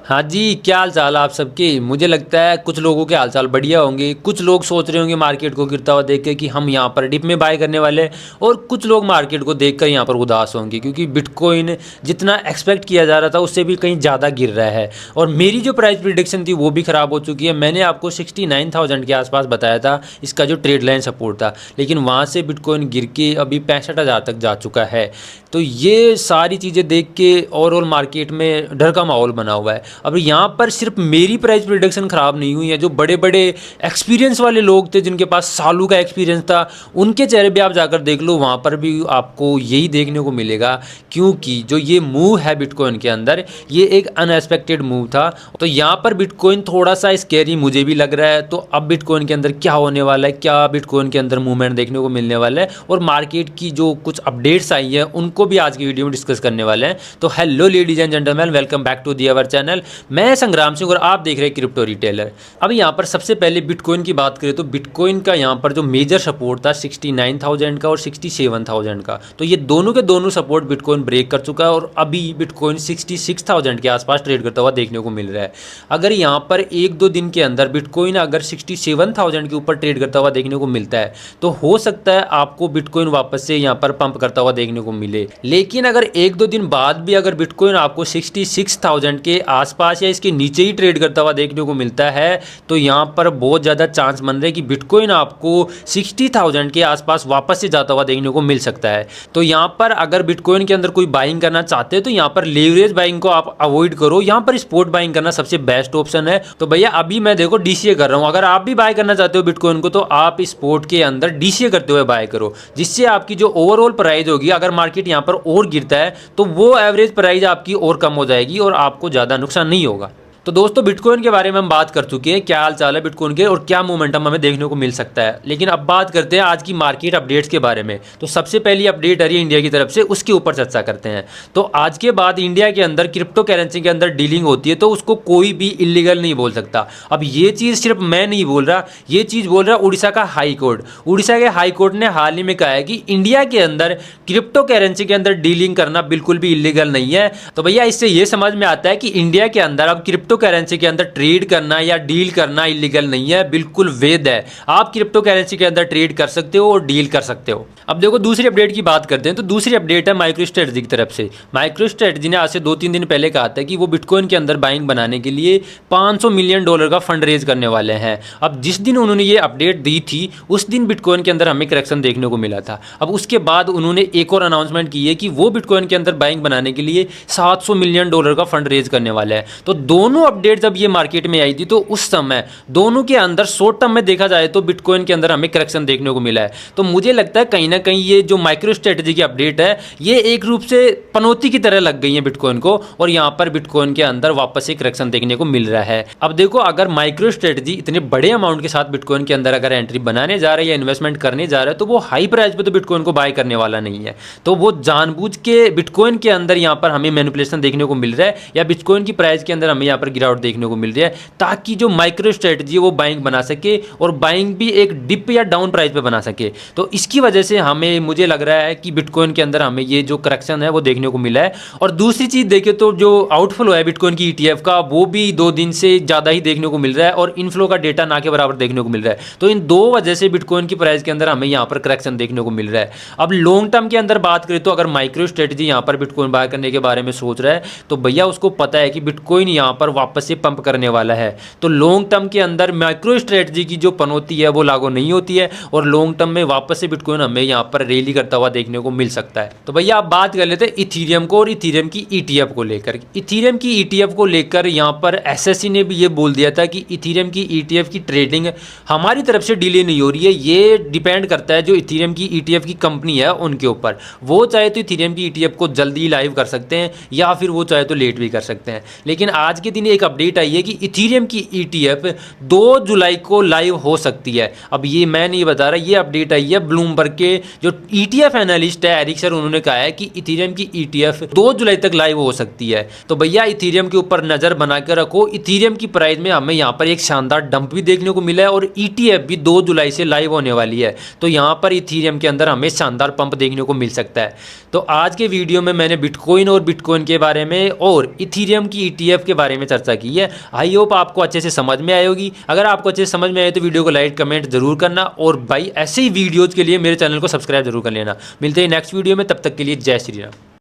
हाँ जी, क्या हाल चाल आप सबके। मुझे लगता है कुछ लोगों के हाल चाल बढ़िया होंगे। कुछ लोग सोच रहे होंगे मार्केट को गिरता हुआ देख के कि हम यहाँ पर डिप में बाय करने वाले हैं, और कुछ लोग मार्केट को देख कर यहाँ पर उदास होंगे क्योंकि बिटकॉइन जितना एक्सपेक्ट किया जा रहा था उससे भी कहीं ज़्यादा गिर रहा है। और मेरी जो प्राइस प्रिडिक्शन थी वो भी ख़राब हो चुकी है। मैंने आपको 69,000 के आसपास बताया था इसका जो ट्रेड लाइन सपोर्ट था, लेकिन वहाँ से बिटकॉइन गिर के अभी 65,000 तक जा चुका है। तो ये सारी चीज़ें देख के ओवरऑल मार्केट में डर का माहौल बना हुआ है। अब यहाँ पर सिर्फ मेरी प्राइस प्रिडिक्शन ख़राब नहीं हुई है, जो बड़े बड़े एक्सपीरियंस वाले लोग थे जिनके पास सालों का एक्सपीरियंस था, उनके चेहरे पे आप जाकर देख लो, वहाँ पर भी आपको यही देखने को मिलेगा। क्योंकि जो ये मूव है बिटकॉइन के अंदर, ये एक अनएक्सपेक्टेड मूव था। तो यहाँ पर बिटकॉइन थोड़ा सा स्कैरी मुझे भी लग रहा है। तो अब बिटकॉइन के अंदर क्या होने वाला है, क्या बिटकॉइन के अंदर मूवमेंट देखने को मिलने वाला है, और मार्केट की जो कुछ अपडेट्स आई हैं उनको भी आज की वीडियो में डिस्कस करने वाले हैं। तो hello ladies and gentleman, welcome back to the our channel. मैं संग्राम सिंह और आप देख रहे हैं क्रिप्टो रिटेलर। अब यहाँ पर सबसे पहले बिटकॉइन की बात करें तो बिटकॉइन का यहाँ पर जो मेजर सपोर्ट था 69,000 का और 67,000 का, तो ये दोनों के दोनों सपोर्ट बिटकॉइन ब्रेक कर चुका है और अभी बिटकॉइन 66,000 के आसपास ट्रेड करता हुआ देखने को मिल रहा है। अगर यहाँ पर एक दो दिन के अंदर बिटकॉइन अगर 67,000 के ऊपर ट्रेड करता हुआ देखने को मिलता है तो हो सकता है आपको बिटकॉइन वापस से यहाँ पर पंप करता हुआ देखने को मिले। लेकिन अगर एक दो दिन बाद भी अगर बिटकॉइन आपको 66,000 के आसपास या इसके नीचे ही ट्रेड करता हुआ देखने को मिलता है तो यहाँ पर बहुत ज़्यादा चांस बन रहा है कि बिटकॉइन आपको 60,000 के आसपास वापस से जाता हुआ देखने को मिल सकता है। तो यहाँ पर अगर बिटकॉइन के अंदर कोई बाइंग करना चाहते हैं तो यहाँ पर लेवरेज बाइंग को आप अवॉइड करो, यहाँ पर स्पॉट बाइंग करना सबसे बेस्ट ऑप्शन है। तो भैया अभी मैं देखो डीसीए कर रहा हूँ, अगर आप भी बाय करना चाहते हो बिटकॉइन को तो आप स्पॉट के अंदर डीसीए करते हुए बाय करो, जिससे आपकी जो ओवरऑल प्राइस होगी, अगर मार्केट यहाँ पर और गिरता है तो वो एवरेज प्राइस आपकी और कम हो जाएगी और आपको ज़्यादा नुकसान नहीं होगा। तो दोस्तों बिटकॉइन के बारे में हम बात कर चुके हैं, क्या हाल चाल है बिटकॉइन के और क्या मोमेंटम हमें देखने को मिल सकता है। लेकिन अब बात करते हैं आज की मार्केट अपडेट्स के बारे में। तो सबसे पहली अपडेट आ रही है इंडिया की तरफ से, उसके ऊपर चर्चा करते हैं। तो आज के बाद इंडिया के अंदर क्रिप्टो करेंसी के अंदर डीलिंग होती है तो उसको कोई भी इलीगल नहीं बोल सकता। अब ये चीज़ सिर्फ मैं नहीं बोल रहा, ये चीज़ बोल रहा उड़ीसा का हाई कोर्ट। उड़ीसा के हाई कोर्ट ने हाल ही में कहा है कि इंडिया के अंदर क्रिप्टो करेंसी के अंदर डीलिंग करना बिल्कुल भी इलीगल नहीं है। तो भैया इससे ये समझ में आता है कि इंडिया के अंदर अब क्रिप्टो करेंसी के अंदर ट्रेड करना या डील करना इलीगल नहीं है, बिल्कुल वैध है। आप क्रिप्टो करेंसी के अंदर ट्रेड कर सकते हो और डील कर सकते हो। अब देखो दूसरी अपडेट की बात करते हैं। तो दूसरी अपडेट है माइक्रो स्ट्रेटजी की तरफ से। माइक्रो स्ट्रेटजी ने आज से 2-3 दिन पहले कहा था कि वो बिटकॉइन के अंदर बाइंग बनाने के लिए $500 मिलियन का फंड रेज करने वाले हैं। अब जिस दिन उन्होंने ये अपडेट दी थी उस दिन बिटकॉइन के अंदर हमें करेक्शन देखने को मिला था। अब उसके बाद उन्होंने एक और अनाउंसमेंट की है कि वो बिटकॉइन के अंदर बाइंग बनाने के लिए $700 मिलियन का फंड रेज करने वाले हैं। तो दोनों अपडेट जब ये मार्केट में आई थी तो उस समय दोनों के अंदर शॉर्ट टर्म में देखा जाए तो बिटकॉइन के अंदर हमें करेक्शन देखने को मिला है। तो मुझे लगता है कहीं ना कहीं ये जो माइक्रो स्ट्रेटजी की अपडेट है ये एक रूप से पनौती की तरह लग गई है बिटकॉइन को, और यहां पर बिटकॉइन के अंदर वापस से करेक्शन देखने को मिल रहा है। अब देखो अगर माइक्रो स्ट्रेटजी इतने बड़े अमाउंट के साथ बिटकॉइन के अंदर अगर एंट्री बनाने जा रहा है या इन्वेस्टमेंट करने जा रहा है तो वो हाई प्राइस पे तो बिटकॉइन को बाय करने वाला नहीं है। तो वो जानबूझ के बिटकॉइन के अंदर यहां पर हमें मैनिपुलेशन देखने को मिल रहा है या बिटकॉइन की प्राइस के अंदर हमें यहां पर गिरावट देखने को मिल रही है ताकि जो माइक्रो स्ट्रेटजी है वो बाइंग बना सके और बाइंग भी एक डिप या डाउन प्राइस पे बना सके। तो इसकी वजह से हमें मुझे लग रहा है कि बिटकॉइन के अंदर हमें ये जो करेक्शन है वो देखने को मिला है। और दूसरी चीज़ देखें तो जो आउटफ्लो है बिटकॉइन की ETF का वो भी 2 दिन से ज़्यादा ही देखने को मिल रहा है और इनफ्लो का डेटा ना के बराबर देखने को मिल रहा है। तो इन दो वजह से बिटकॉइन की प्राइस के अंदर हमें यहाँ पर करेक्शन देखने को मिल रहा है। अब लॉन्ग टर्म के अंदर बात करें तो अगर माइक्रो स्ट्रेटजी यहाँ पर बिटकॉइन बाय करने के बारे में सोच रहा है तो भैया उसको पता है कि बिटकॉइन यहाँ पर वापस से पंप करने वाला है। तो लॉन्ग टर्म के अंदर माइक्रो स्ट्रेटजी की जो पनौती है वो लागू नहीं होती है और लॉन्ग टर्म में वापस से बिटकॉइन हमें यहाँ पर रैली करता हुआ देखने को मिल सकता है। तो भैया आप बात कर लेते हैं इथीरियम को और इथीरियम की ETF को लेकर। इथीरियम की ETF को लेकर यहाँ पर SEC ने भी ये बोल दिया था कि इथीरियम की ETF की ट्रेडिंग हमारी तरफ से डिले नहीं हो रही है, ये डिपेंड करता है जो इथीरियम की ETF की कंपनी है उनके ऊपर। वो चाहे तो इथीरियम की ETF को जल्दी लाइव कर सकते हैं या फिर वो चाहे तो लेट भी कर सकते हैं। लेकिन आज के दिन एक अपडेट आई है कि इथीरियम की ETF 2 जुलाई को लाइव हो सकती है। अब ये मैं नहीं बता रहा, ये अपडेट आई है ब्लूमबर्ग के जो ETF एनालिस्ट है एरिक सर, उन्होंने कहा है कि इथेरियम की ETF 2 जुलाई तक लाइव हो सकती है। तो भैया इथेरियम के ऊपर नज़र बना कर रखो। इथेरियम की प्राइस में हमें यहाँ पर एक शानदार डंप भी देखने को मिला है और ETF भी 2 जुलाई से लाइव होने वाली है। तो यहाँ पर इथेरियम के अंदर हमें शानदार पंप देखने को मिल सकता है। तो आज के वीडियो में मैंने बिटकॉइन और बिटकॉइन के बारे में और इथेरियम की ETF के बारे में चर्चा की है। आई होप आपको अच्छे से समझ में आई होगी। अगर आपको अच्छे से समझ में आए तो वीडियो को लाइक कमेंट जरूर करना, और भाई ऐसे ही वीडियोज़ के लिए मेरे चैनल को सब्सक्राइब जरूर कर लेना। मिलते हैं नेक्स्ट वीडियो में, तब तक के लिए जय श्री राम।